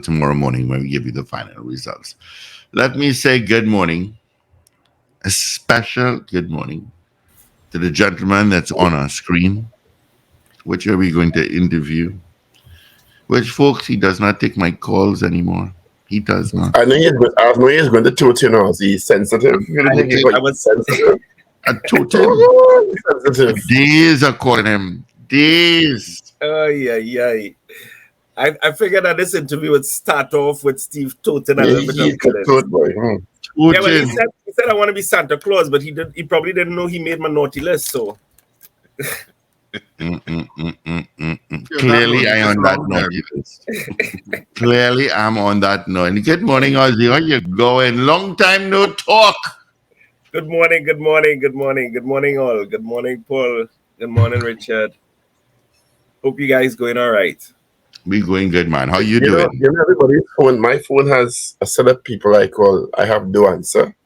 tomorrow morning when we give you the final results. Let me say good morning, a special good morning to the gentleman that's on our screen, which are we going to interview. Which, folks, he does not take my calls anymore. He does not. I know he's going to toot, he's sensitive. You don't think I he's sensitive? I told him. Oh, he's sensitive. Days are calling him. Days. Oh, yeah. I figured that this interview would start off with Steve toting a little bit of toot boy. Yeah, well, he said I want to be Santa Claus, but he probably didn't know he made my naughty list, so. Clearly, I'm on that naughty list. Clearly, I'm on that naughty. Good morning, Ozzy. How you going? Long time no talk. Good morning all. Good morning, Paul. Good morning, Richard. Hope you guys going all right. We going good, man. How you doing? Everybody's phone. My phone has a set of people I call. I have do answer.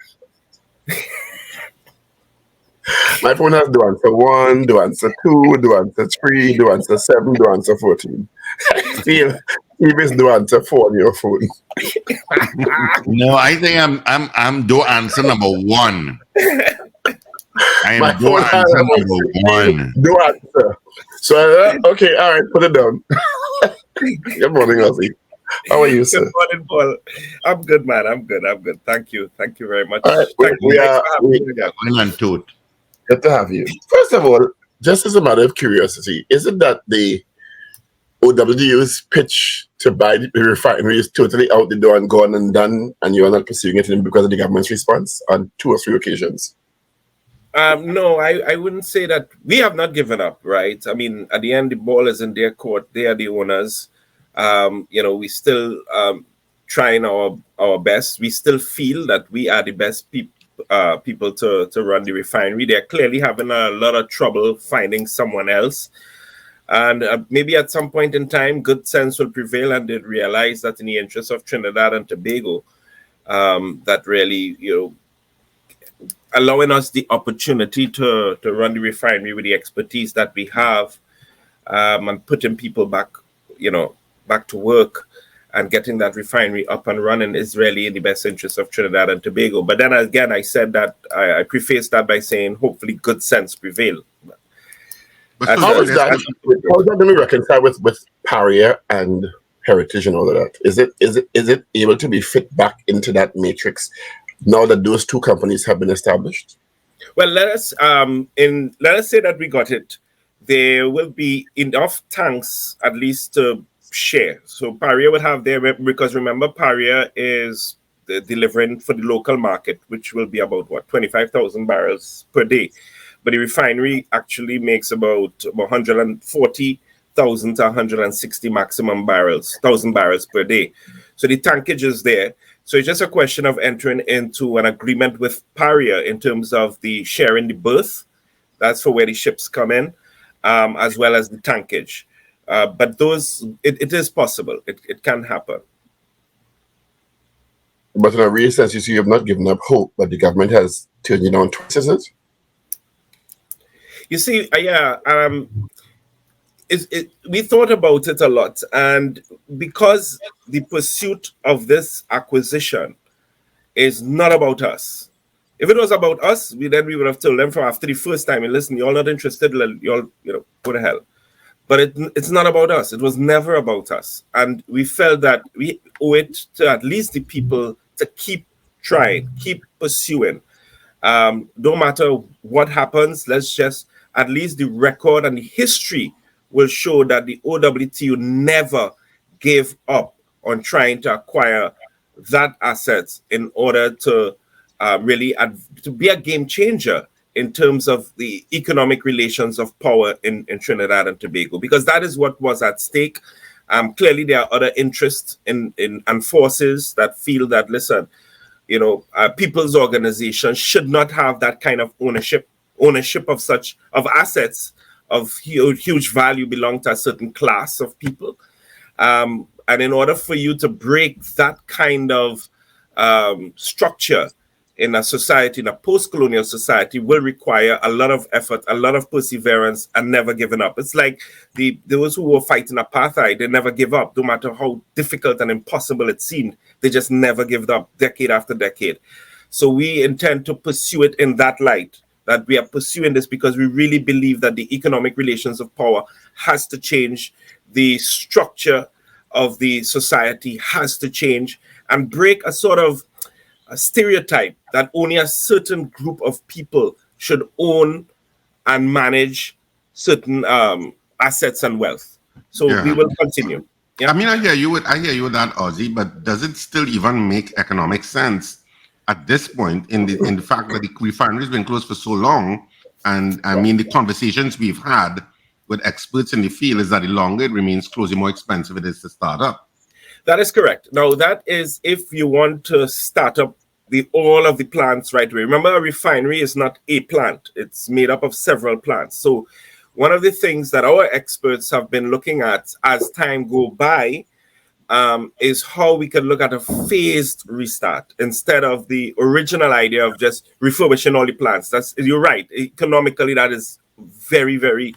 My phone has do answer 1, do answer 2, do answer 3, do answer 7, do answer 14. Still, is do answer 4 on your phone. No, I think I'm do answer number 1. I am do answer number 1. Do answer. So okay, all right, put it down. Good morning, Ozzy. How are you, sir? Good morning, Paul. I'm good, man. I'm good. Thank you very much. All right, we are good to have you. First of all, just as a matter of curiosity, is it that the OWTU's pitch to buy the refinery is totally out the door and gone and done, and you are not pursuing it because of the government's response on 2 or 3 occasions? No, I wouldn't say that. We have not given up, right? I mean, at the end, the ball is in their court. They are the owners. We still trying our best. We still feel that we are the best people to run the refinery. They're clearly having a lot of trouble finding someone else. And maybe at some point in time, good sense will prevail and they realize that in the interest of Trinidad and Tobago, that really, allowing us the opportunity to run the refinery with the expertise that we have, and putting people back to work and getting that refinery up and running is really in the best interest of Trinidad and Tobago. But then again, I said that I prefaced that by saying hopefully good sense prevail. But how is that going to reconcile with Pariah and Heritage and all of that? Is it able to be fit back into that matrix now that those 2 companies have been established? Well, let us say that we got it. There will be enough tanks at least to share. So Pariah would have their, because remember, Pariah is delivering for the local market, which will be about 25,000 barrels per day. But the refinery actually makes about 140,000 to 160 maximum barrels, 1,000 barrels per day. So the tankage is there. So it's just a question of entering into an agreement with Pariah in terms of the sharing the berth. That's for where the ships come in, as well as the tankage. But it is possible. It can happen. But in a real sense, you have not given up hope, but the government has turned you down twice, is it? You see, we thought about it a lot, and because the pursuit of this acquisition is not about us. If it was about us, we would have told them from after the first time, and listen, you're not interested, you'll go to hell. But it's not about us. It was never about us. And we felt that we owe it to at least the people to keep trying, keep pursuing. No matter what happens, let's just, at least the record and the history will show that the OWTU never gave up on trying to acquire that assets in order to really to be a game changer in terms of the economic relations of power in Trinidad and Tobago, because that is what was at stake. Clearly, there are other interests and forces that feel that, listen, people's organizations should not have that kind of ownership of assets of huge value belong to a certain class of people. And in order for you to break that kind of structure in a society, in a post-colonial society, will require a lot of effort, a lot of perseverance, and never giving up. It's like those who were fighting apartheid, they never give up, no matter how difficult and impossible it seemed. They just never give up, decade after decade. So we intend to pursue it in that light, that we are pursuing this because we really believe that the economic relations of power has to change, the structure of the society has to change, and break a sort of a stereotype that only a certain group of people should own and manage certain assets and wealth. So we will continue. Yeah. I mean, I hear you with that, Ozzy, but does it still even make economic sense at this point in the fact that the refinery has been closed for so long? And I mean, the conversations we've had with experts in the field is that the longer it remains closed, the more expensive it is to start up. That is correct. Now, that is if you want to start up all of the plants right away. Remember, a refinery is not a plant. It's made up of several plants. So one of the things that our experts have been looking at as time go by is how we can look at a phased restart instead of the original idea of just refurbishing all the plants. You're right. Economically, that is very, very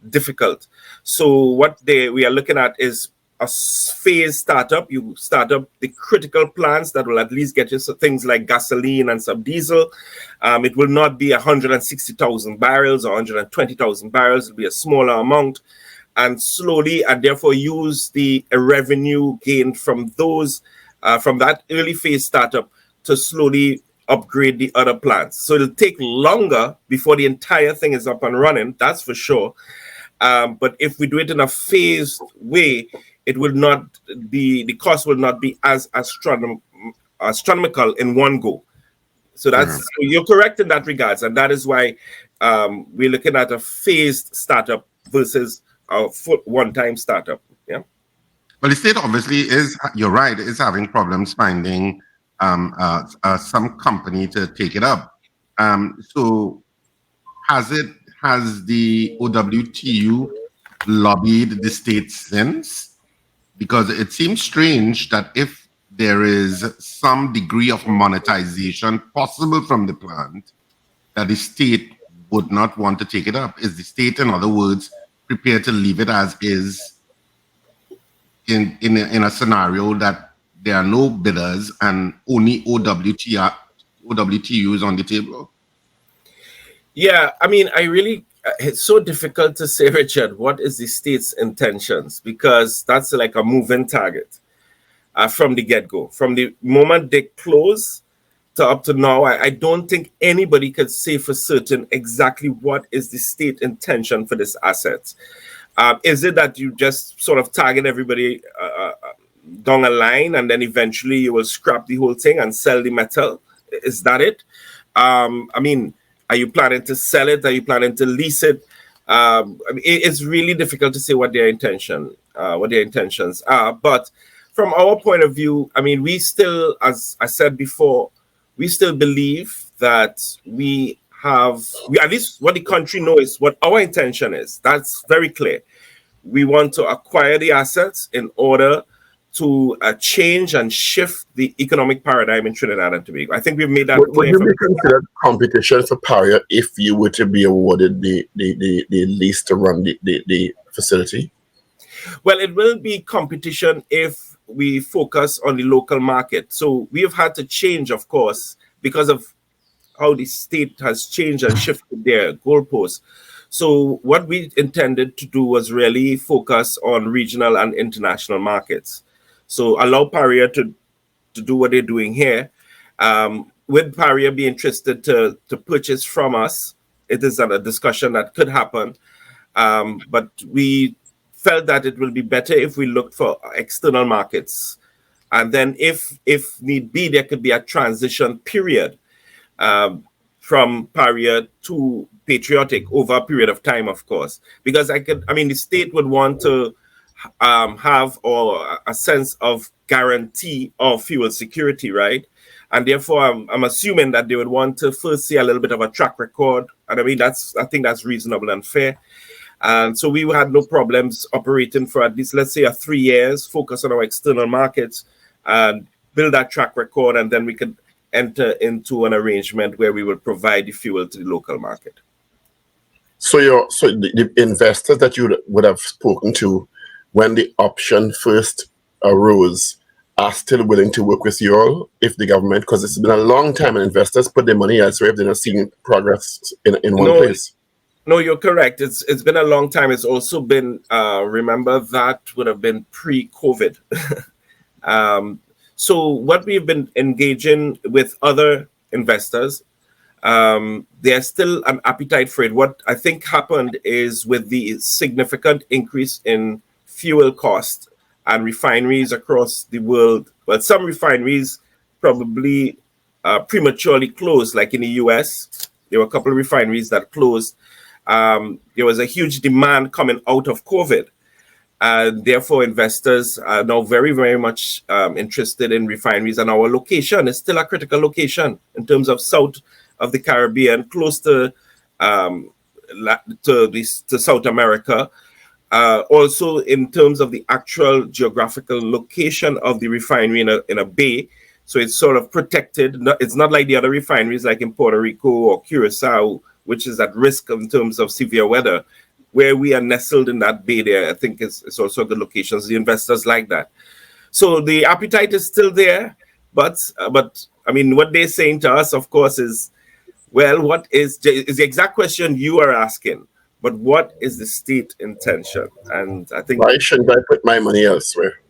difficult. So what we are looking at is a phase startup. You start up the critical plants that will at least get you things like gasoline and some diesel. It will not be 160,000 barrels or 120,000 barrels. It'll be a smaller amount, and slowly, and therefore use the revenue gained from those, from that early phase startup to slowly upgrade the other plants. So it'll take longer before the entire thing is up and running. That's for sure. But if we do it in a phased way, it will not be, the cost will not be as astronomical in one go. So that's, so you're correct in that regards. And that is why we're looking at a phased startup versus a one-time startup. Yeah. Well, the state obviously is, you're right, is having problems finding some company to take it up. So has the OWTU lobbied the state since? Because it seems strange that if there is some degree of monetization possible from the plant, that the state would not want to take it up. Is the state, in other words, prepared to leave it as is in a scenario that there are no bidders and only OWTU is on the table? Yeah, I mean, it's so difficult to say, Richard, what is the state's intentions? Because that's like a moving target from the get-go. From the moment they close to up to now, I don't think anybody could say for certain exactly what is the state intention for this asset. Is it that you just sort of target everybody down a line and then eventually you will scrap the whole thing and sell the metal? Is that it? I mean, are you planning to sell it? Are you planning to lease it? I mean, it's really difficult to say what their intentions are. But from our point of view, I mean, we still, as I said before, we still believe that at least what the country knows what our intention is. That's very clear. We want to acquire the assets in order to change and shift the economic paradigm in Trinidad and Tobago. I think we've made that clear. Would you be considered competition for Pariah if you were to be awarded the lease to run the facility? Well, it will be competition if we focus on the local market. So we have had to change, of course, because of how the state has changed and shifted their goalposts. So what we intended to do was really focus on regional and international markets. So allow Pariah to do what they're doing here. With Pariah be interested to purchase from us, it is a discussion that could happen. But we felt that it will be better if we looked for external markets. And then if need be, there could be a transition period from Pariah to Patriotic over a period of time, of course. Because the state would want to have a sense of guarantee of fuel security, right? And therefore, I'm assuming that they would want to first see a little bit of a track record. And I think that's reasonable and fair. And so we had no problems operating for at least, let's say, 3 years, focus on our external markets and build that track record. And then we could enter into an arrangement where we would provide the fuel to the local market. So the investors that you would have spoken to when the option first arose are still willing to work with you all if the government, because it's been a long time and investors put their money elsewhere if they're not seeing progress in one place. No, you're correct. It's been a long time. It's also been, remember, that would have been pre-COVID. So what we've been engaging with other investors, there's still an appetite for it. What I think happened is with the significant increase in fuel costs and refineries across the world, well, some refineries probably prematurely closed, like in the US. There were a couple of refineries that closed. There was a huge demand coming out of COVID. And therefore, investors are now very, very much interested in refineries. And our location is still a critical location in terms of south of the Caribbean, close to South America. Also, in terms of the actual geographical location of the refinery in a bay. So it's sort of protected. It's not like the other refineries like in Puerto Rico or Curacao, which is at risk in terms of severe weather. Where we are nestled in that bay there, I think it's also a good location. So the investors like that. So the appetite is still there, but I mean, what they're saying to us, of course, is, well, what is the exact question you are asking, but what is the state intention? And I think, why shouldn't I put my money elsewhere?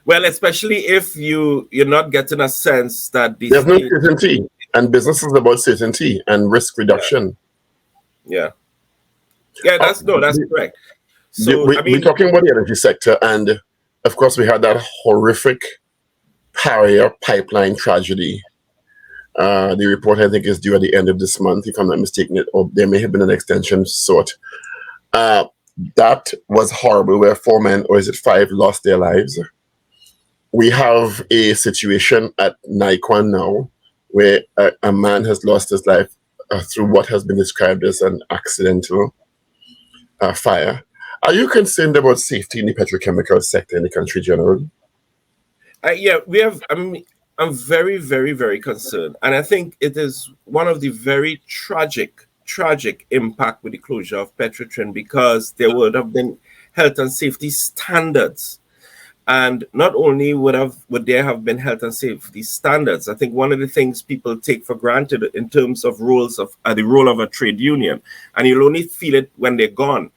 Well, especially if you're not getting a sense that there's no certainty, and business is about certainty and risk reduction. Yeah. That's correct. So we're talking about the energy sector, and of course we had that horrific Pariah pipeline tragedy. The report, I think, is due at the end of this month, if I'm not mistaken, or there may have been an extension sought. That was horrible, where 4 men, or is it 5, lost their lives. We have a situation at Naikwan now, where a man has lost his life through what has been described as an accidental fire. Are you concerned about safety in the petrochemical sector in the country generally? I'm very, very, very concerned. And I think it is one of the very tragic impact with the closure of Petrotrin, because there would have been health and safety standards. And not only would there have been health and safety standards, I think one of the things people take for granted in terms of roles of the role of a trade union, and you'll only feel it when they're gone,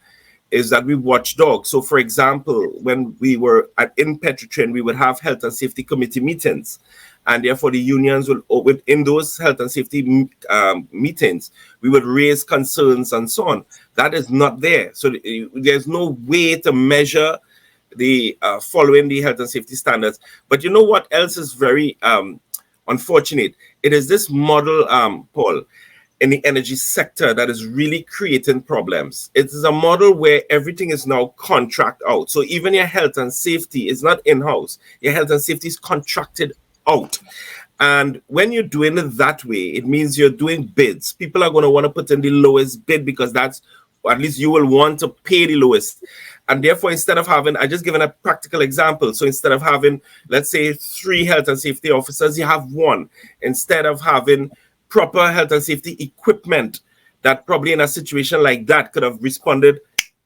is that we watchdog. So, for example, when we were in Petrotrin, we would have health and safety committee meetings, and therefore the unions will, within those health and safety meetings, we would raise concerns and so on. That is not there. So there's no way to measure the following the health and safety standards. But you know what else is very unfortunate? It is this model, Paul, in the energy sector that is really creating problems. It is a model where everything is now contract out. So even your health and safety is not in-house. Your health and safety is contracted out. And when you're doing it that way, it means you're doing bids. People are going to want to put in the lowest bid because that's, or at least you will want to pay the lowest. And therefore, instead of having, I just given a practical example. So instead of having, let's say, 3 health and safety officers, you have 1. Instead of having proper health and safety equipment that probably in a situation like that could have responded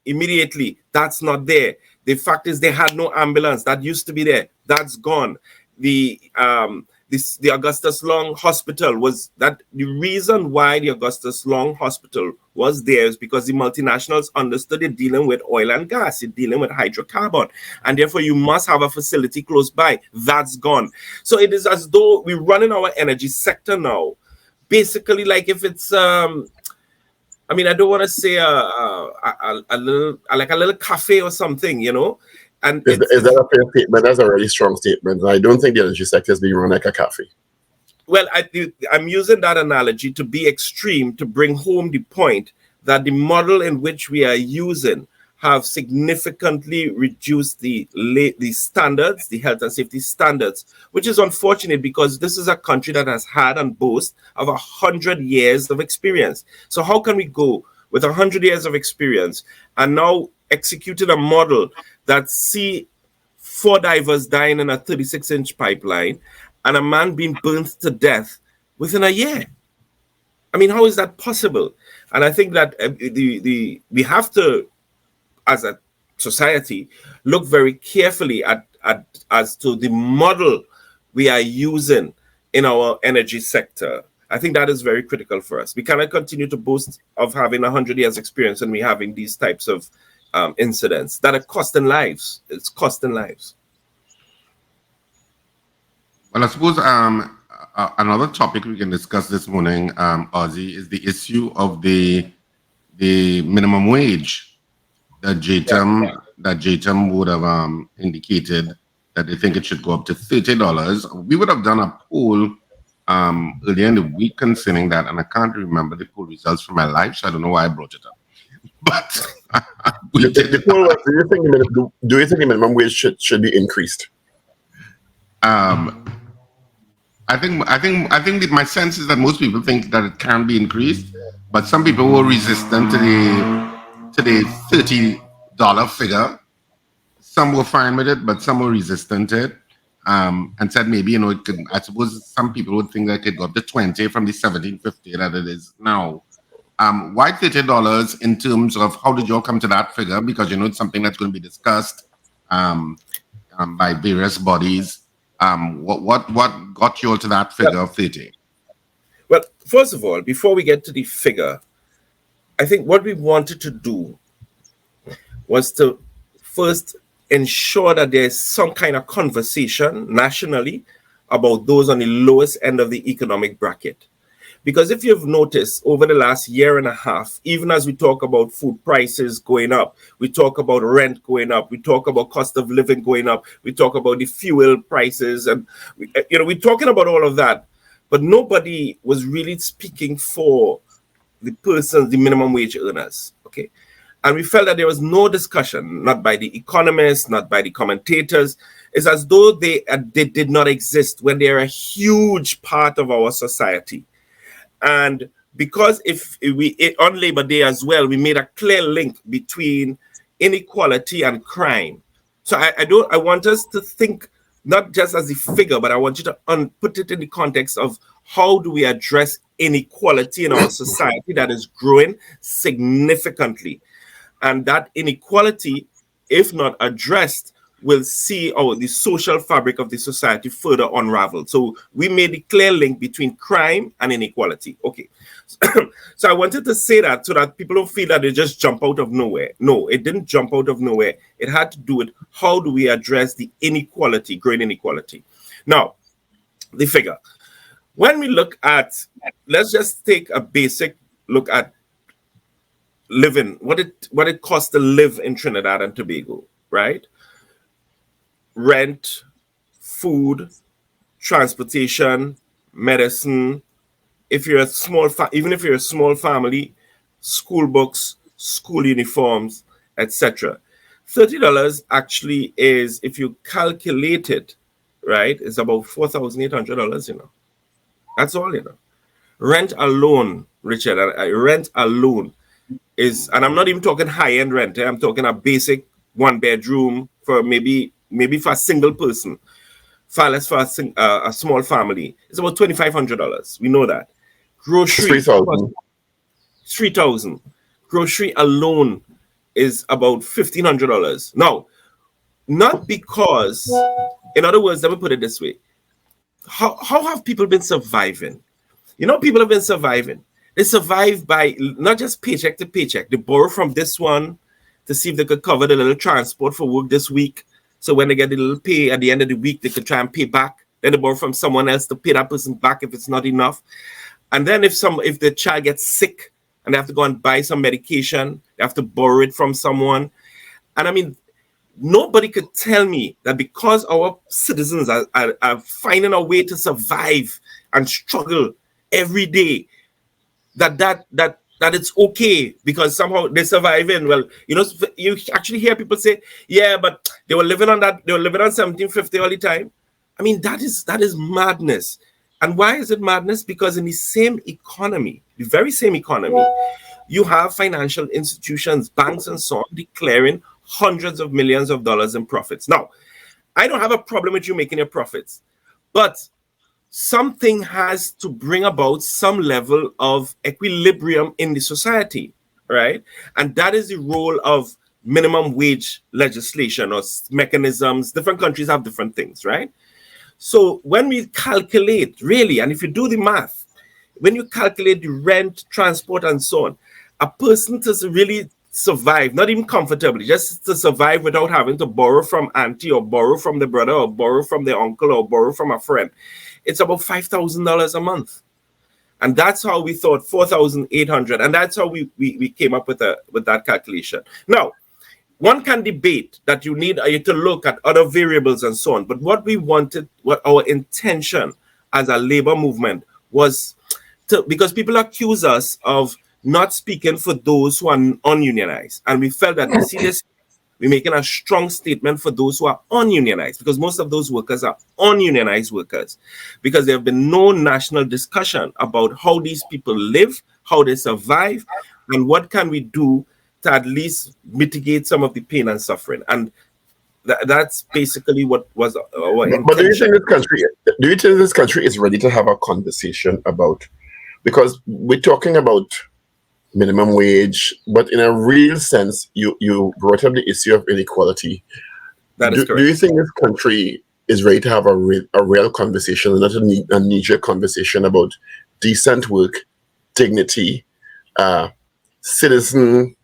immediately, that's not there. The fact is they had no ambulance. That used to be there. That's gone. The Augustus Long Hospital was that the reason why the Augustus Long Hospital was there is because the multinationals understood they're dealing with oil and gas, you're dealing with hydrocarbon, and therefore you must have a facility close by. That's gone. So it is as though we're running our energy sector now, basically like if it's I mean, I don't want to say a little cafe or something, you know. And is that a fair statement? That's a really strong statement. I don't think the energy sector is being run like a cafe. Well, I'm using that analogy to be extreme, to bring home the point that the model in which we are using have significantly reduced the standards, the health and safety standards, which is unfortunate because this is a country that has had and boasts of 100 years of experience. So how can we go with 100 years of experience and now executing a model that see 4 divers dying in a 36-inch pipeline and a man being burnt to death within a year. I mean, how is that possible? And I think that we have to, as a society, look very carefully at as to the model we are using in our energy sector. I think that is very critical for us. We cannot continue to boast of having 100 years experience and we having these types of incidents that are costing lives. It's costing lives. Well, I suppose another topic we can discuss this morning, Ozzy, is the issue of the minimum wage that JTAM would have indicated that they think it should go up to $30. We would have done a poll earlier in the week concerning that, and I can't remember the poll results from my life, so I don't know why I brought it up. But the poll was, do you think the minimum wage should be increased? I think that my sense is that most people think that it can be increased, but some people were resistant to the $30 figure. Some were fine with it, but some were resistant to it, and said maybe it could. I suppose some people would think that it could go up to 20 from the $17.50 that it is now. Why $30 in terms of how did you all come to that figure? Because it's something that's going to be discussed by various bodies. What got you all to that figure of 30? Well, first of all, before we get to the figure, I think what we wanted to do was to first ensure that there's some kind of conversation nationally about those on the lowest end of the economic bracket. Because if you've noticed over the last year and a half, even as we talk about food prices going up, we talk about rent going up, we talk about cost of living going up, we talk about the fuel prices, and we're talking about all of that, but nobody was really speaking for the minimum wage earners, okay? And we felt that there was no discussion, not by the economists, not by the commentators. It's as though they did not exist when they are a huge part of our society. And because on Labor Day as well, we made a clear link between inequality and crime. So I want us to think not just as a figure, but I want you to put it in the context of how do we address inequality in our society that is growing significantly. And that inequality, if not addressed, will see the social fabric of the society further unravel. So we made a clear link between crime and inequality. Okay. So I wanted to say that so that people don't feel that they just jump out of nowhere. No, it didn't jump out of nowhere. It had to do with how do we address the inequality, growing inequality. Now, the figure. When we look at, let's just take a basic look at living, what it costs to live in Trinidad and Tobago, right? Rent, food, transportation, medicine. If you're a small, even if you're a small family, school books, school uniforms, etc. $30 actually is, if you calculate it, right, it's about $4,800. That's all. Rent alone, Richard. Rent alone is, and I'm not even talking high-end rent. I'm talking a basic one-bedroom for maybe for a single person, far less for a small family. It's about $2,500. We know that. Grocery, $3,000. Grocery alone is about $1,500. Now, not because, in other words, let me put it this way. How have people been surviving? People have been surviving. They survive by not just paycheck to paycheck. They borrow from this one to see if they could cover the little transport for work this week. So when they get the little pay at the end of the week, they could try and pay back. Then they borrow from someone else to pay that person back if it's not enough. And then if the child gets sick and they have to go and buy some medication, they have to borrow it from someone. And I mean, nobody could tell me that because our citizens are finding a way to survive and struggle every day, that it's okay because somehow they're surviving. Well, you actually hear people say, yeah, but they were living on $17.50 all the time. I mean, that is madness. And why is it madness? Because in the same economy, the very same economy, you have financial institutions, banks and so on, declaring hundreds of millions of dollars in profits. Now, I don't have a problem with you making your profits, but something has to bring about some level of equilibrium in the society, right? And that is the role of minimum wage legislation or mechanisms. Different countries have different things, right? So when we calculate, really, and if you do the math, when you calculate the rent, transport, and so on, a person to really survive, not even comfortably, just to survive without having to borrow from auntie or borrow from the brother or borrow from the uncle or borrow from a friend, it's about $5,000 a month. And that's how we thought 4,800. And that's how we came up with that calculation. Now, one can debate that you need to look at other variables and so on. But what we wanted, what our intention as a labor movement was to, because people accuse us of not speaking for those who are ununionized. And we felt that, you see this, we're making a strong statement for those who are ununionized, because most of those workers are ununionized workers, because there have been no national discussion about how these people live, how they survive, and what can we do to at least mitigate some of the pain and suffering. And that's basically what was our intention. But do you think this country is ready to have a conversation about, because we're talking about minimum wage, but in a real sense, you brought up the issue of inequality. That is correct. Do you think this country is ready to have a real conversation, not a knee-jerk conversation about decent work, dignity, citizen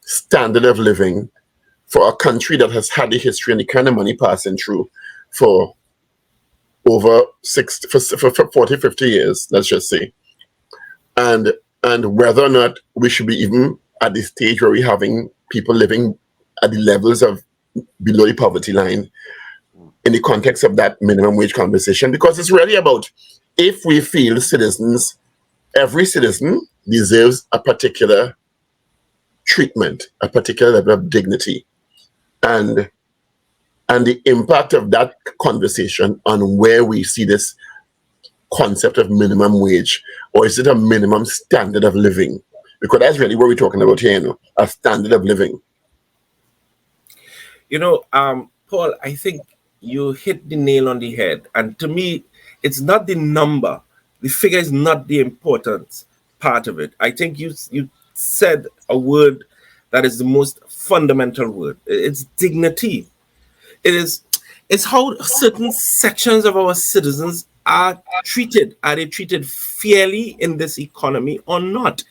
standard of living for a country that has had the history and the kind of money passing through for over 40, 50 years, let's just say. And whether or not we should be even at the stage where we're having people living at the levels of below the poverty line in the context of that minimum wage conversation, because it's really about, if we feel citizens, every citizen deserves a particular treatment, a particular level of dignity, and the impact of that conversation on where we see this concept of minimum wage, or is it a minimum standard of living? Because that's really what we're talking about here, a standard of living. Paul, I think you hit the nail on the head. And to me, it's not the number. The figure is not the important part of it. I think you said a word that is the most fundamental word. It's dignity. It's how certain sections of our citizens are treated. Are they treated fairly in this economy or not?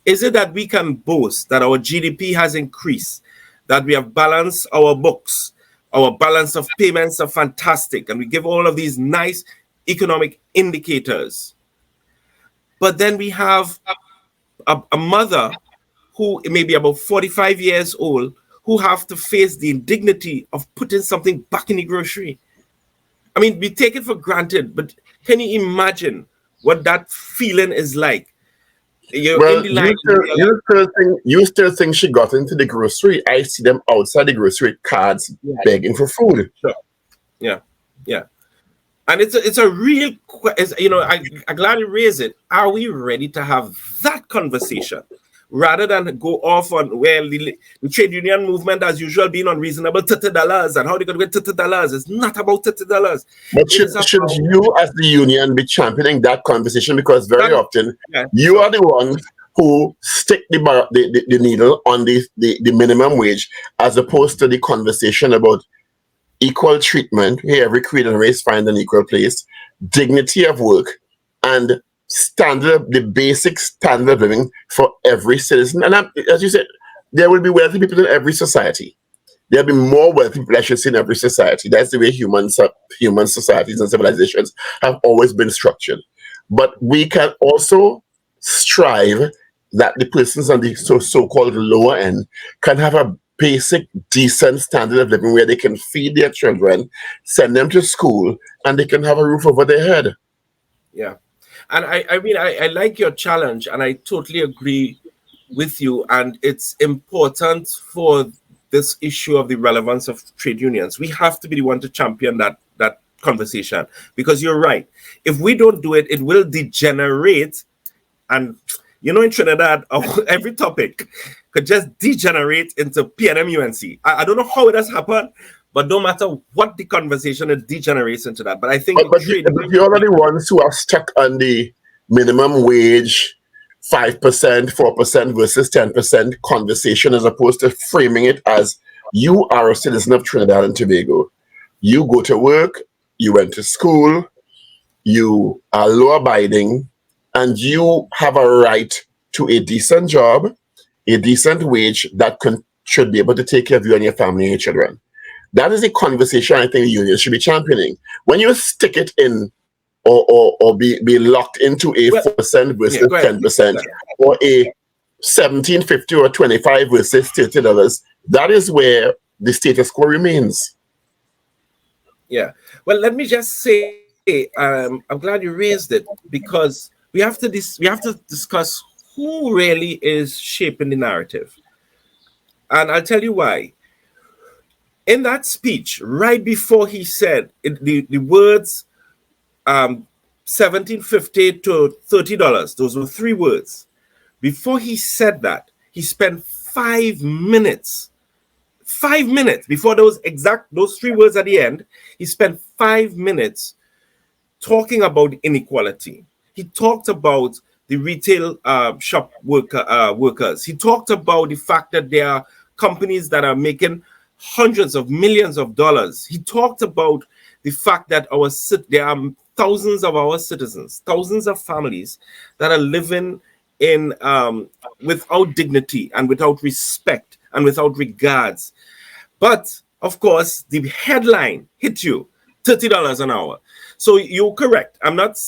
Is it that we can boast that our GDP has increased, that we have balanced our books, our balance of payments are fantastic, and we give all of these nice economic indicators? But then we have a mother who may be about 45 years old, who have to face the indignity of putting something back in the grocery. I mean, we take it for granted, but can you imagine what that feeling is like? You still think she got into the grocery? I see them outside the grocery carts begging for food. Sure. Yeah. And it's a real, I'm glad you raised it. Are we ready to have that conversation? Rather than go off on the trade union movement, as usual, being unreasonable, $30, and how they going to get $30. It's not about $30. But should you, as the union, be championing that conversation? Because very often you are the ones who stick the needle on the minimum wage, as opposed to the conversation about equal treatment. Hey, every creed and race find an equal place, dignity of work, and the basic standard of living for every citizen. And as you said, there will be wealthy people in every society. There will be more wealthy people, I should say, in every society. That's the way human societies and civilizations have always been structured. But we can also strive that the persons on the so-called lower end can have a basic, decent standard of living where they can feed their children, send them to school, and they can have a roof over their head. Yeah. And I like your challenge, and I totally agree with you. And it's important for this issue of the relevance of trade unions. We have to be the one to champion that conversation, because you're right. If we don't do it, it will degenerate. And in Trinidad, every topic could just degenerate into PNM UNC. I don't know how it has happened, But no matter what the conversation, it degenerates into that. But I think But you're the ones who are stuck on the minimum wage, 5%, 4% versus 10% conversation, as opposed to framing it as you are a citizen of Trinidad and Tobago. You go to work, you went to school, you are law abiding, and you have a right to a decent job, a decent wage that should be able to take care of you and your family and your children. That is a conversation I think the union should be championing. When you stick it in or be locked into a 4% versus 10%, or a $17.50 or $25 versus $30, that is where the status quo remains. Yeah. Well, let me just say, I'm glad you raised it, because we have to discuss who really is shaping the narrative. And I'll tell you why. In that speech, right before he said the words $17.50 to $30, those were 3 words. Before he said that, he spent 5 minutes. 5 minutes before those 3 words at the end. He spent 5 minutes talking about inequality. He talked about the retail shop workers. He talked about the fact that there are companies that are making hundreds of millions of dollars. He talked about the fact that there are thousands of our citizens, thousands of families that are living in without dignity and without respect and without regards. But of course, the headline hit you, $30 an hour. So you're correct. I'm not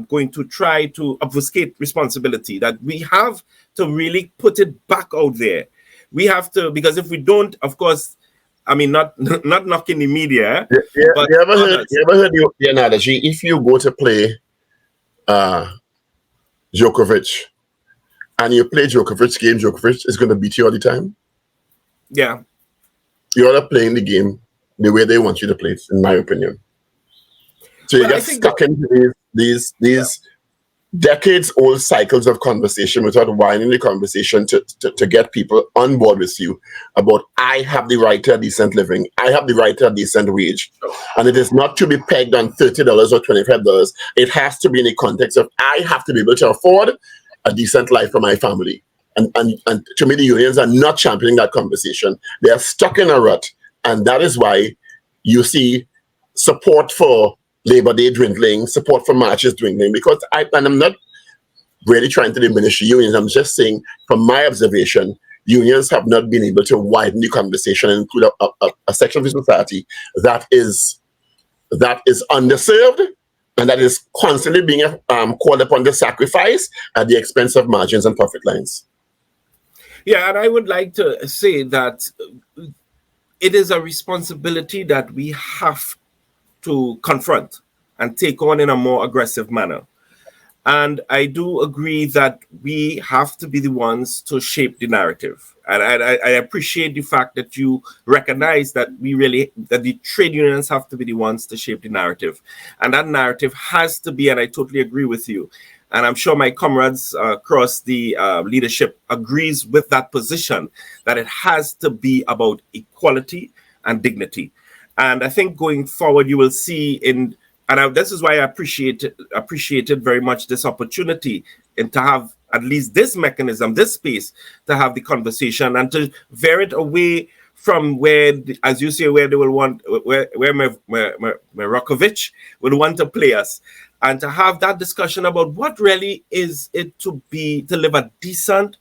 going to try to obfuscate responsibility, that we have to really put it back out there. We have to, because if we don't, of course, I mean, not knocking the media. But you ever heard the analogy? If you go to play Djokovic and you play Djokovic's game, Djokovic is going to beat you all the time. Yeah. You're not playing the game the way they want you to play it, in my opinion. So you get stuck into these decades-old cycles of conversation without winding the conversation to get people on board with you about, I have the right to a decent living, I have the right to a decent wage. And it is not to be pegged on $30 or $25. It has to be in the context of, I have to be able to afford a decent life for my family. And to me, the unions are not championing that conversation. They are stuck in a rut. And that is why you see support for Labor Day dwindling, support for marches dwindling, because I'm not really trying to diminish the unions. I'm just saying, from my observation, unions have not been able to widen the conversation and include a section of the society that is underserved and that is constantly being called upon to sacrifice at the expense of margins and profit lines. Yeah, and I would like to say that it is a responsibility that we have to confront and take on in a more aggressive manner. And I do agree that we have to be the ones to shape the narrative. And I appreciate the fact that you recognize that that the trade unions have to be the ones to shape the narrative. And that narrative has to be, and I totally agree with you, and I'm sure my comrades across the leadership agrees with that position, that it has to be about equality and dignity. And I think going forward, you will see this is why I appreciated very much this opportunity and to have at least this mechanism, this space to have the conversation and to veer it away from where, as you say, where they will want, where Merakovic will want to play us, and to have that discussion about what really is it to have a decent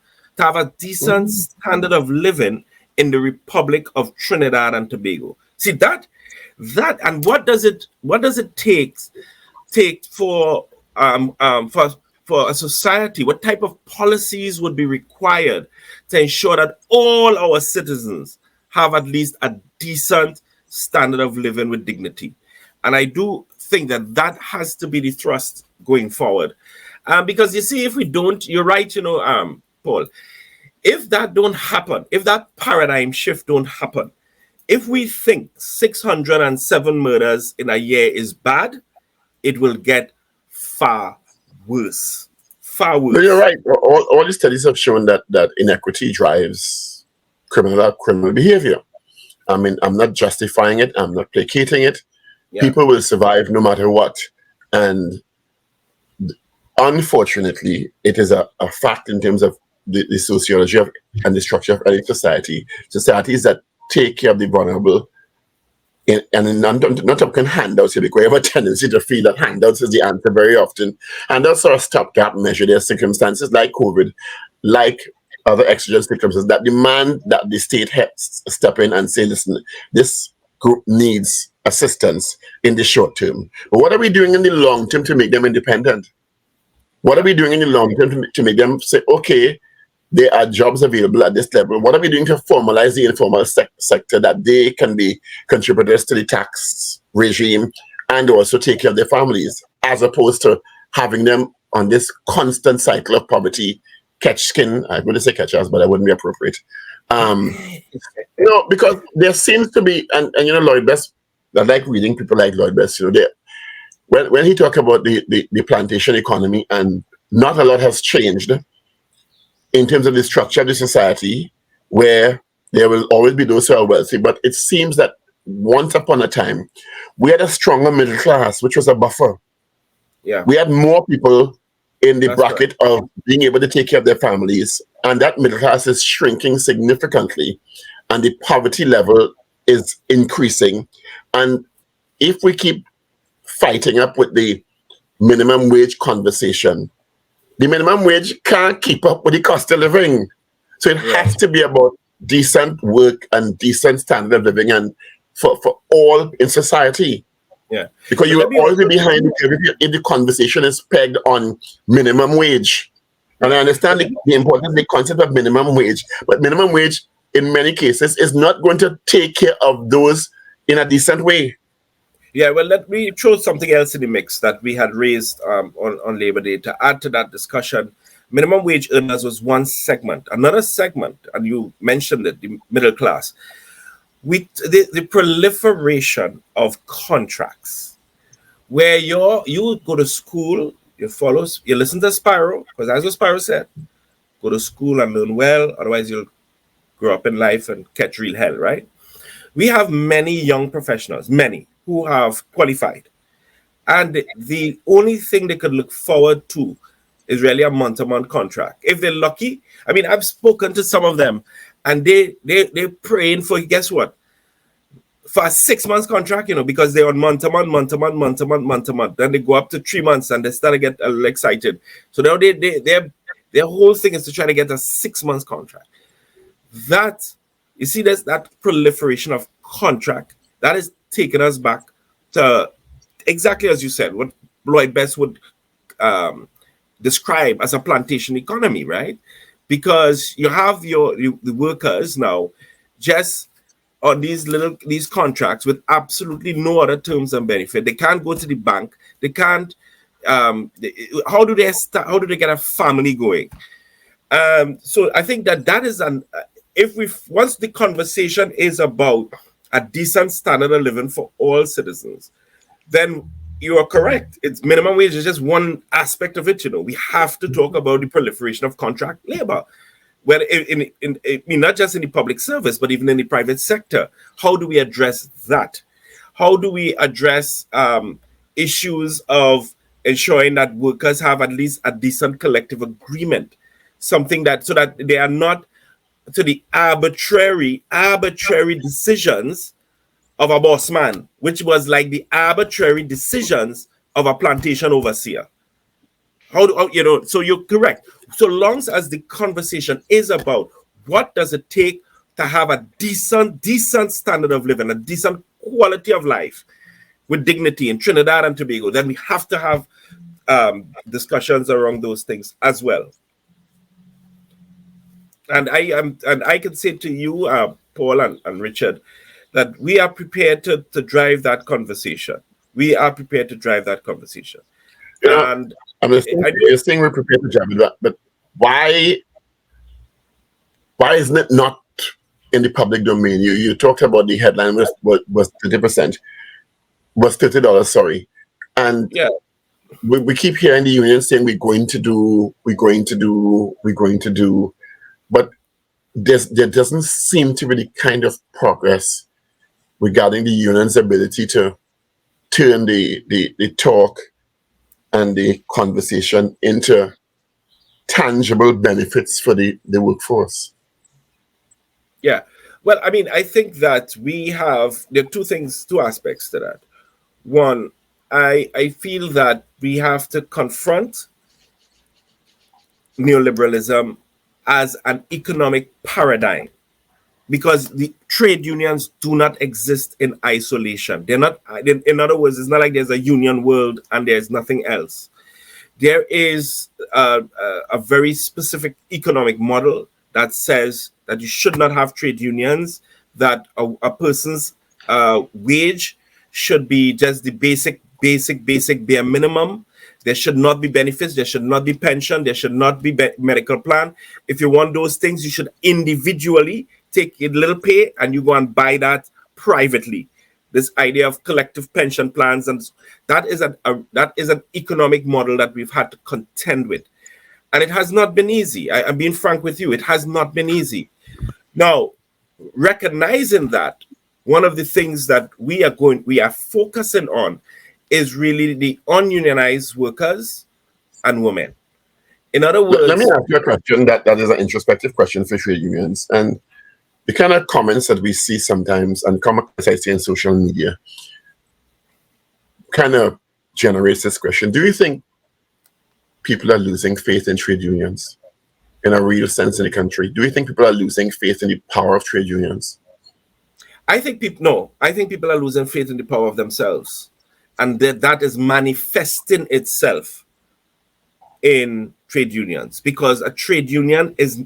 standard of living in the Republic of Trinidad and Tobago. See that, and what does it take for a society? What type of policies would be required to ensure that all our citizens have at least a decent standard of living with dignity? And I do think that has to be the thrust going forward, because you see, if we don't, you're right, Paul. If that don't happen, if that paradigm shift don't happen, if we think 607 murders in a year is bad, it will get far worse. Far worse. No, you're right. All the studies have shown that inequity drives criminal behavior. I mean, I'm not justifying it. I'm not placating it. Yeah. People will survive no matter what. And unfortunately, it is a fact in terms of the sociology of and the structure of any society. Societies that take care of the vulnerable and not talking handouts here, because we have a tendency to feel that handouts is the answer very often. Handouts are a stopgap measure. There are circumstances like COVID, like other exigent circumstances that demand that the state step in and say, listen, this group needs assistance in the short term. But what are we doing in the long term to make them independent? What are we doing in the long term to make them say, okay, there are jobs available at this level? What are we doing to formalize the informal sector that they can be contributors to the tax regime and also take care of their families, as opposed to having them on this constant cycle of poverty, catch skin? I would say catch us, but that wouldn't be appropriate. Because there seems to be, and Lloyd Best, I like reading people like Lloyd Best, when he talked about the plantation economy, and not a lot has changed in terms of the structure of the society, where there will always be those who are wealthy. But it seems that once upon a time, we had a stronger middle class, which was a buffer. Yeah. We had more people in the bracket of being able to take care of their families. And that middle class is shrinking significantly. And the poverty level is increasing. And if we keep fighting up with the minimum wage conversation, the minimum wage can't keep up with the cost of living. So it has to be about decent work and decent standard of living, and for all in society. Yeah. Because you will always be behind the curve if the conversation is pegged on minimum wage. And I understand the importance of the concept of minimum wage, but minimum wage in many cases is not going to take care of those in a decent way. Yeah, well, let me throw something else in the mix that we had raised on Labor Day to add to that discussion. Minimum wage earners was one segment. Another segment, and you mentioned it, the middle class, with the proliferation of contracts, where you go to school, you listen to Spyro, because as what Spyro said, go to school and learn well, otherwise you'll grow up in life and catch real hell, right? We have many young professionals, many, who have qualified. And the only thing they could look forward to is really a month-to-month contract. If they're lucky, I mean, I've spoken to some of them, and they're praying for, guess what? For a 6 months contract, because they're on month-to-month. Then they go up to 3 months and they start to get a little excited. So now their whole thing is to try to get a 6 months contract. That, you see, there's that proliferation of contract that is taking us back to exactly as you said, what Lloyd Best would describe as a plantation economy, right? Because you have the workers now just on these contracts with absolutely no other terms and benefit. They can't go to the bank. They can't. How do they start? How do they get a family going? So I think that is once the conversation is about a decent standard of living for all citizens, then you are correct. It's minimum wage is just one aspect of it. We have to talk about the proliferation of contract labor. Well, in not just in the public service, but even in the private sector. How do we address that? How do we address issues of ensuring that workers have at least a decent collective agreement, something that so that they are not to the arbitrary decisions of a boss man, which was like the arbitrary decisions of a plantation overseer. So you're correct. So long as the conversation is about what does it take to have a decent standard of living, a decent quality of life with dignity in Trinidad and Tobago, then we have to have discussions around those things as well. And I can say to you, Paul and Richard, that we are prepared to drive that conversation. We are prepared to drive that conversation. And you're saying we're prepared to drive it, but why isn't it not in the public domain? You talked about the headline was 30%, was $30, sorry. And yeah, we keep hearing the union saying we're going to do, but there doesn't seem to be the kind of progress regarding the union's ability to turn the talk and the conversation into tangible benefits for the workforce? Yeah. Well, I mean, I think that there are two aspects to that. One, I feel that we have to confront neoliberalism as an economic paradigm, because the trade unions do not exist in isolation. They're not, in other words, it's not like there's a union world and there's nothing else. There is a very specific economic model that says that you should not have trade unions, that a person's wage should be just the basic bare minimum. There should not be benefits. There should not be pension. There should not be medical plan. If you want those things, you should individually take a little pay and you go and buy that privately. This idea of collective pension plans, and that is an economic model that we've had to contend with, and it has not been easy. I'm being frank with you; it has not been easy. Now, recognizing that, one of the things that we are focusing on is really the ununionized workers and women. In other words, let me ask you a question that is an introspective question for trade unions, and the kind of comments that we see sometimes and come across, I see, in social media kind of generates this question. Do you think people are losing faith in trade unions in a real sense in the country? Do you think people are losing faith in the power of trade unions? I think people are losing faith in the power of themselves, and that is manifesting itself in trade unions, because a trade union is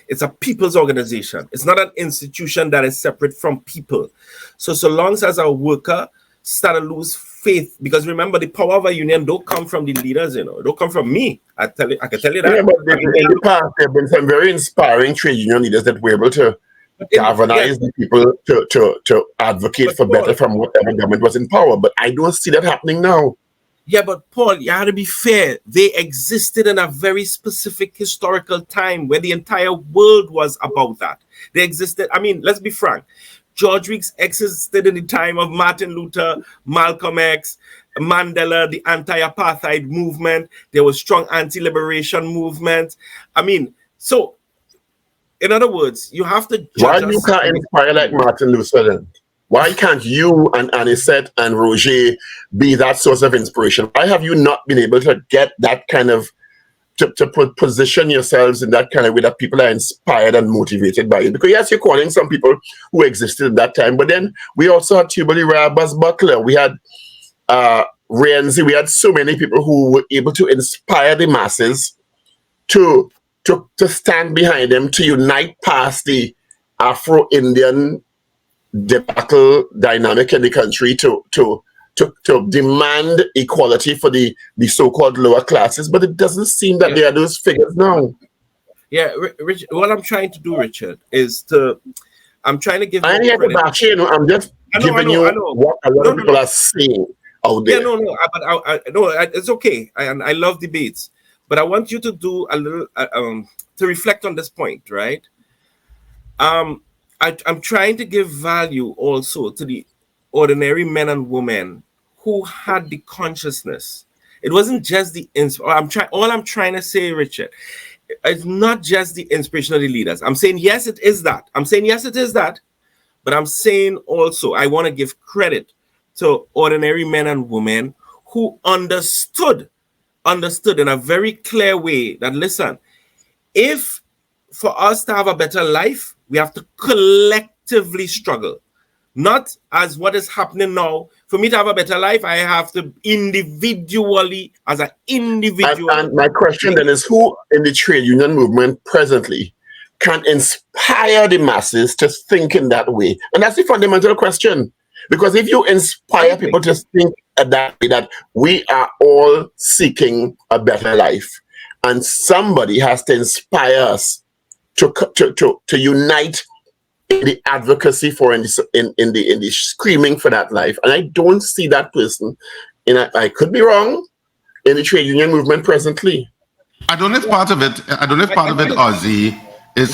it's a people's organization. It's not an institution that is separate from people. So long as a worker start to lose faith, because remember, the power of a union don't come from the leaders, it don't come from me. I can tell you that. Yeah, but in the past, there have been some very inspiring trade union leaders that were able to galvanize the people to advocate for better from whatever government was in power. But I don't see that happening now. Yeah, but Paul, you have to be fair. They existed in a very specific historical time where the entire world was about that. They existed. I mean, let's be frank. George Weeks existed in the time of Martin Luther, Malcolm X, Mandela, the anti-apartheid movement. There was strong anti-liberation movement. I mean, so in other words, you have to judge. Why you can't inspire like Martin Luther then? Why can't you and Anisette and Roger be that source of inspiration? Why have you not been able to get that kind of, to position yourselves in that kind of way that people are inspired and motivated by it? Because yes, you're calling some people who existed at that time, but then we also had Tubally Rabas Butler, we had Renzi, we had so many people who were able to inspire the masses to stand behind them, to unite past the Afro-Indian debacle dynamic in the country, to demand equality for the so-called lower classes. But it doesn't seem that there are those figures now. Yeah, Richard, what I'm trying to do, Richard, is I'm trying to give I ain't here to bash you, I'm just giving you what a lot of people are saying out there. Yeah, no, it's okay. I love debates. But I want you to do a little, to reflect on this point, right? I'm trying to give value also to the ordinary men and women who had the consciousness. It wasn't just the all I'm trying to say, Richard, it's not just the inspiration of the leaders. I'm saying yes, it is that. But I'm saying also I want to give credit to ordinary men and women who understood in a very clear way that, listen, if for us to have a better life, we have to collectively struggle. Not as what is happening now. For me to have a better life, I have to individually, as an individual. And my question then is, who in the trade union movement presently can inspire the masses to think in that way? And that's the fundamental question. Because if you inspire people to think that way, that we are all seeking a better life, and somebody has to inspire us to unite in the advocacy for in the screaming for that life. And I don't see that person, I could be wrong, in the trade union movement presently. I don't know if part of it, Ozzy, is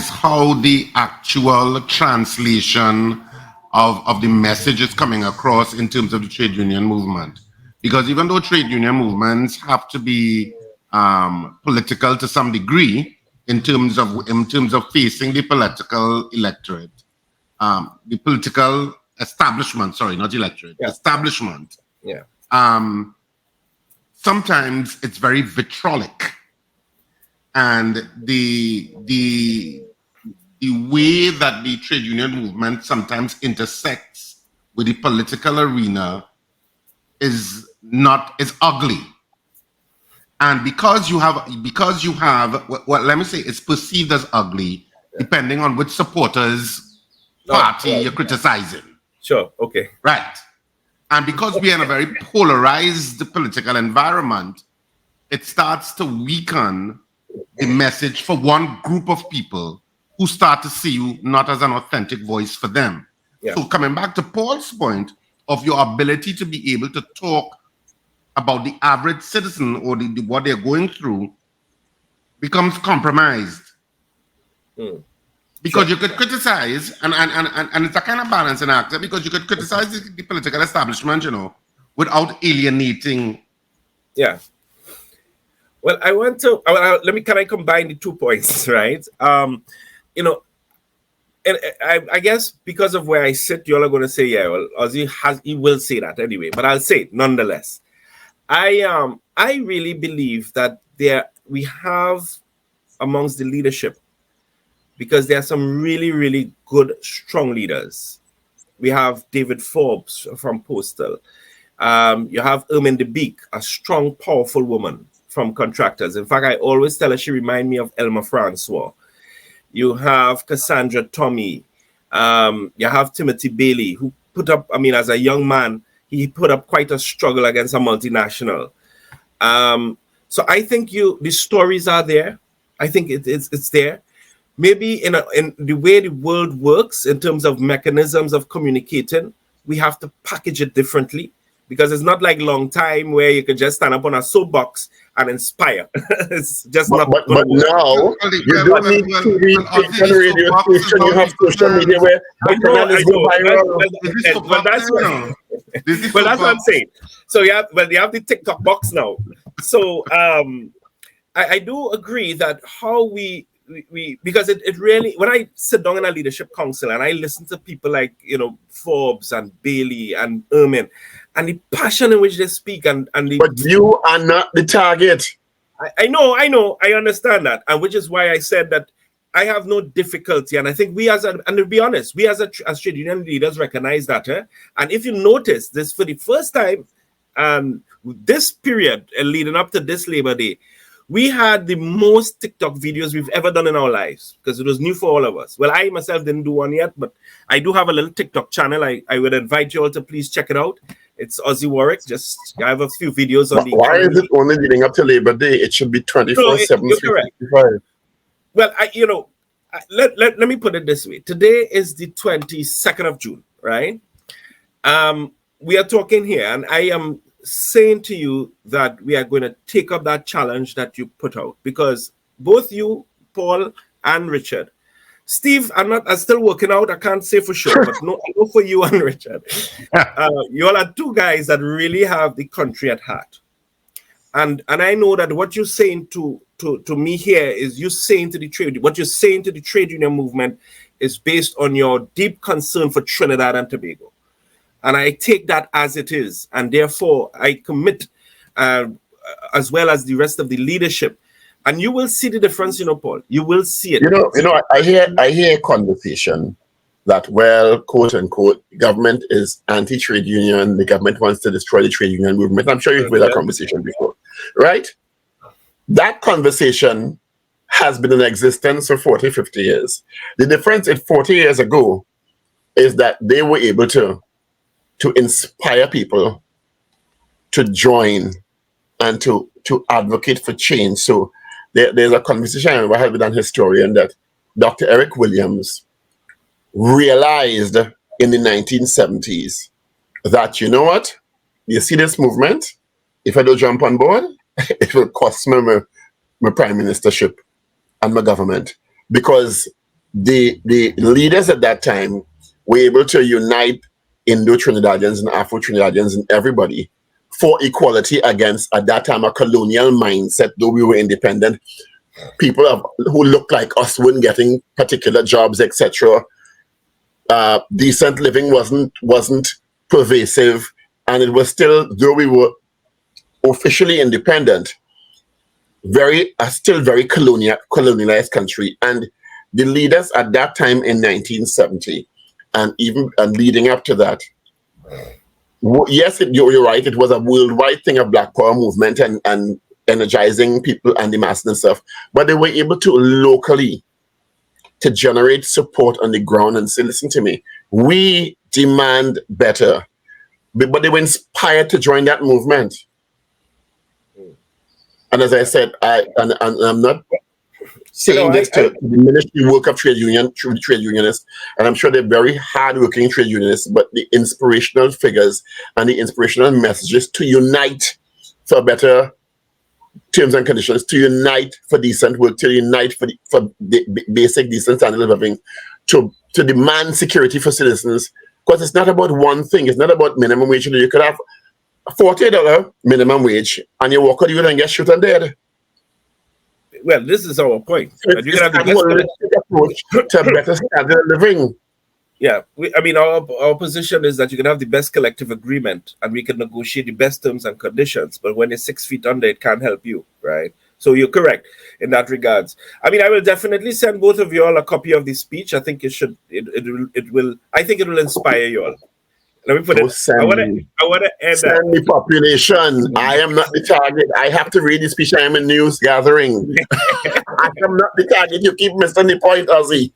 how the actual translation of the messages coming across in terms of the trade union movement. Because even though trade union movements have to be political to some degree in terms of facing the political electorate, the political establishment, sorry, not electorate, establishment. Yeah. Sometimes it's very vitriolic, and the way that the trade union movement sometimes intersects with the political arena is ugly. And because you have well, let me say it's perceived as ugly depending on which supporters party you're criticizing. Sure. Okay. Right. And because we are in a very polarized political environment, it starts to weaken the message for one group of people who start to see you not as an authentic voice for them. Yeah. So coming back to Paul's point of your ability to be able to talk about the average citizen or what they're going through becomes compromised. Because you could criticize, and it's a kind of balancing act, because you could criticize the political establishment, without alienating. Yeah. Well, I want to, can I combine the 2 points, right? And I guess because of where I sit, you all are going to say, yeah, well, Ozzy he will say that anyway, but I'll say it nonetheless. I really believe that we have amongst the leadership, because there are some really, really good, strong leaders. We have David Forbes from Postal. You have Ermin de Beek, a strong, powerful woman from Contractors. In fact, I always tell her she reminds me of Elma Francois. You have Cassandra Tommy. You have Timothy Bailey, who put up, as a young man, he put up quite a struggle against a multinational. So I think the stories are there. I think it's there. Maybe in the way the world works in terms of mechanisms of communicating, we have to package it differently, because it's not like long time where you could just stand up on a soapbox and inspire. It's just not. But now you don't need to read on radio station. You have social media where journalists go viral. Well, that's what I'm saying. So you have the TikTok box now. So I do agree that how we because it really, when I sit down in a leadership council and I listen to people like Forbes and Bailey and Ermin, and the passion in which they speak, and but you are not the target. I know, I understand that, and which is why I said that I have no difficulty, and I think and to be honest, we as trade union leaders recognize that. And if you notice this, for the first time, this period leading up to this Labor Day, we had the most TikTok videos we've ever done in our lives, because it was new for all of us. Well, I myself didn't do one yet, but I do have a little TikTok channel. I would invite you all to please check it out. It's Ozzy Warwick. I have a few videos on the. Why is it only leading up to Labor Day? It should be 24/7. You're correct. Well, let me put it this way. Today is the 22nd of June, right? We are talking here, and I am saying to you that we are going to take up that challenge that you put out, because both you, Paul, and Richard, Steve, I'm still working out. I can't say for sure, but no, I know for you and Richard, you all are two guys that really have the country at heart, and I know that what you're saying to me here is what you're saying to the trade union movement is based on your deep concern for Trinidad and Tobago. And I take that as it is. And therefore, I commit, as well as the rest of the leadership. And you will see the difference, Paul. You will see it. I hear a conversation that, well, quote unquote, government is anti-trade union. The government wants to destroy the trade union movement. I'm sure you've heard that conversation before, right? That conversation has been in existence for 40, 50 years. The difference 40 years ago is that they were able to inspire people to join and to advocate for change. So there's a conversation I had with an historian that Dr. Eric Williams realized in the 1970s that, you know what, you see this movement, if I don't jump on board, it will cost me my prime ministership and my government. Because the leaders at that time were able to unite Indo-Trinidadians and Afro-Trinidadians and everybody for equality against, at that time, a colonial mindset. Though we were independent, people who looked like us weren't getting particular jobs, etc. Decent living wasn't pervasive, and it was still, though we were officially independent, still very colonialized country. And the leaders at that time in 1970, and leading up to that, yes, you're right, it was a worldwide thing, of Black Power movement and energizing people and the masses and stuff, but they were able to locally to generate support on the ground and say, listen to me, we demand better. But they were inspired to join that movement. And as I said, I'm not saying this to diminish the work of trade unionists, and I'm sure they're very hardworking trade unionists, but the inspirational figures and the inspirational messages to unite for better terms and conditions, to unite for decent work, to unite for the basic decent standard of living, to demand security for citizens. Because it's not about one thing. It's not about minimum wage. You could have a $40 minimum wage and you walk out, you and get shot and dead. Well, this is our point. So you can have the best approach to better standard of living. Yeah, our position is that you can have the best collective agreement and we can negotiate the best terms and conditions, but when it's 6 feet under, it can't help you, right? So you're correct in that regards. I will definitely send both of you all a copy of the speech. I think it will inspire you all. Let me put it. I want to end that. Send the population. I am not the target. I have to read the speech. I am in news gathering. I am not the target. You keep missing the point, Ozzy.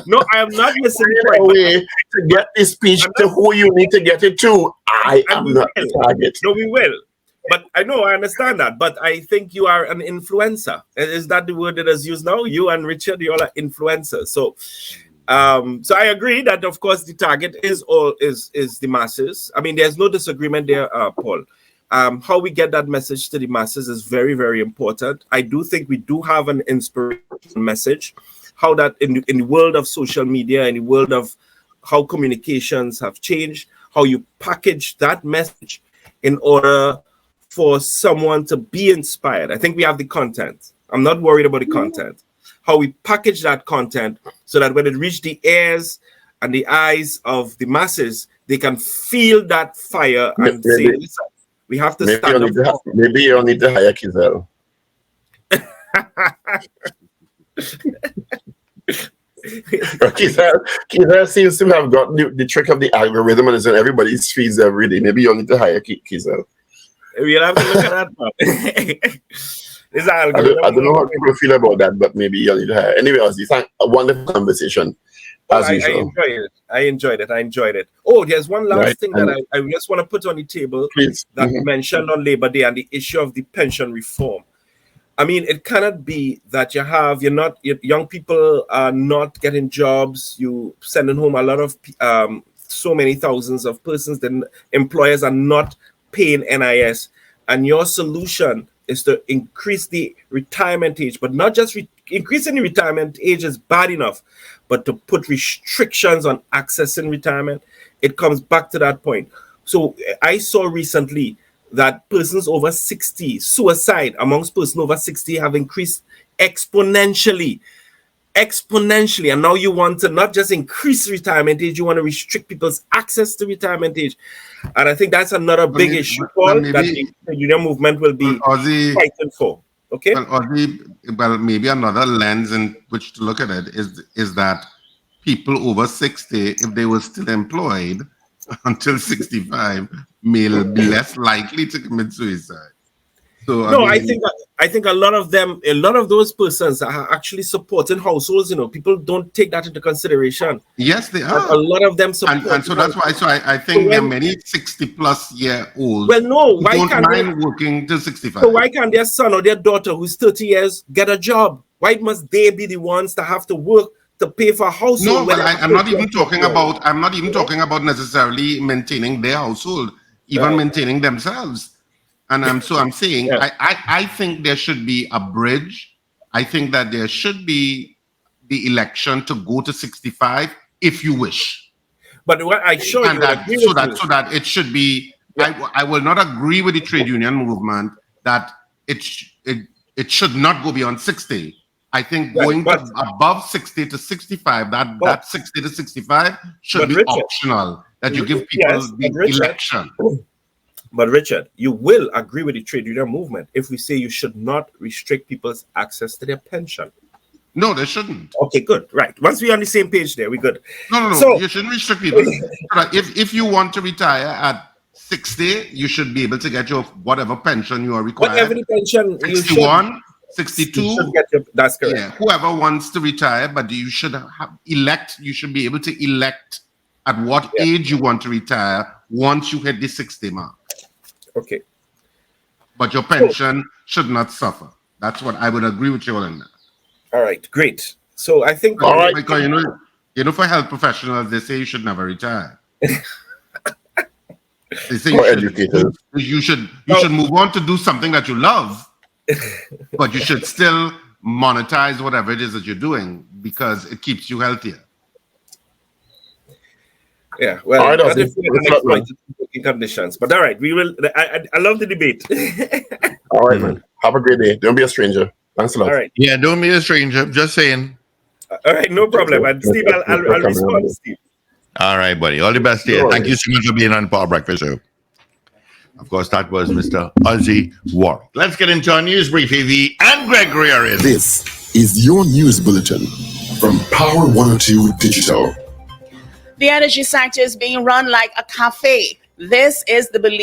No, I am not missing the point. Way to get the speech to who you need to get it to. I am not the target. No, we will. But I understand that. But I think you are an influencer. Is that the word that is used now? You and Richard, you all are influencers. So I agree that, of course, the target is the masses. There's no disagreement there, Paul. How we get that message to the masses is very, very important. I do think we do have an inspirational message. How that in the world of social media, in the world of how communications have changed, how you package that message in order for someone to be inspired. I think we have the content. I'm not worried about the content. How we package that content so that when it reaches the ears and the eyes of the masses, they can feel that fire and say, listen, we have to stand up. Maybe you'll need to hire Kizel. Kizel seems to have got the trick of the algorithm and is in everybody's feeds every day. Maybe you'll need to hire Kizel. We'll have to look at that. I don't know how people feel about that, but maybe you'll need to hire. Anyway, Ozzy, thanks. A wonderful conversation. As usual. I enjoyed it. Oh, there's one last thing that I just want to put on the table. Please. That we mentioned on Labor Day and the issue of the pension reform. It cannot be that young people are not getting jobs. You sending home a lot of so many thousands of persons. Then employers are not paying NIS, and your solution is to increase the retirement age, but not just increasing the retirement age is bad enough, but to put restrictions on accessing retirement, it comes back to that point. So I saw recently that persons over 60, suicide amongst persons over 60 have increased exponentially. And now you want to not just increase retirement age, you want to restrict people's access to retirement age. And I think that's another big issue, Paul, that the union movement will be fighting for. Okay? Well, maybe another lens in which to look at it is that people over 60, if they were still employed until 65, may be less likely to commit suicide. So I think a lot of those persons are actually supporting households. People don't take that into consideration. Yes, they are. A lot of them support. And so that's why. So I think there are many 60-plus-year-olds. Well, no, why who don't can't mind working till 65? So why can't their son or their daughter, who's 30 years, get a job? Why must they be the ones to have to work to pay for a household? No, I'm not even talking about necessarily maintaining their household, even maintaining themselves. And I'm saying, I think there should be a bridge. I think that there should be the election to go to 65 if you wish. But what I show And you, that agree so with that you. so that it should be. Yeah. I will not agree with the trade union movement that it should not go beyond 60. I think Right, going but to above 60 to 65, that 60 to 65 should be Richard, optional. That you give yes, people but the Richard, election. But Richard, you will agree with the trade union movement if we say you should not restrict people's access to their pension. No, they shouldn't. Okay, good. Right. Once we're on the same page there, we're good. No. So, You shouldn't restrict people. If you want to retire at 60, you should be able to get your whatever pension you are required. whatever the pension 61, 62. you should get your, that's correct. Yeah, whoever wants to retire, but you should elect. You should be able to elect at what age you want to retire once you hit the 60 mark. Okay. But your pension should not suffer. That's what I would agree with you on that. All right, great. So I think All right. Because for health professionals, they say you should never retire. They say you should move on to do something that you love, but you should still monetize whatever it is that you're doing because it keeps you healthier. Yeah, well, All right, not Ozzy. if we're unexploited working conditions. But all right, we will. I love the debate. All right, man. Have a great day. Don't be a stranger. Thanks a lot. All right. Yeah, don't be a stranger. Just saying. All right, no problem. And Steve, I'll respond to Steve. All right, buddy. All the best here. Thank you so much for being on Power Breakfast Show. Of course, that was Mr. Ozzi Warwick. Let's get into our news brief. Evie and Gregory are in. This is your news bulletin from Power 102 Digital. The energy sector is being run like a cafe. This is the belief.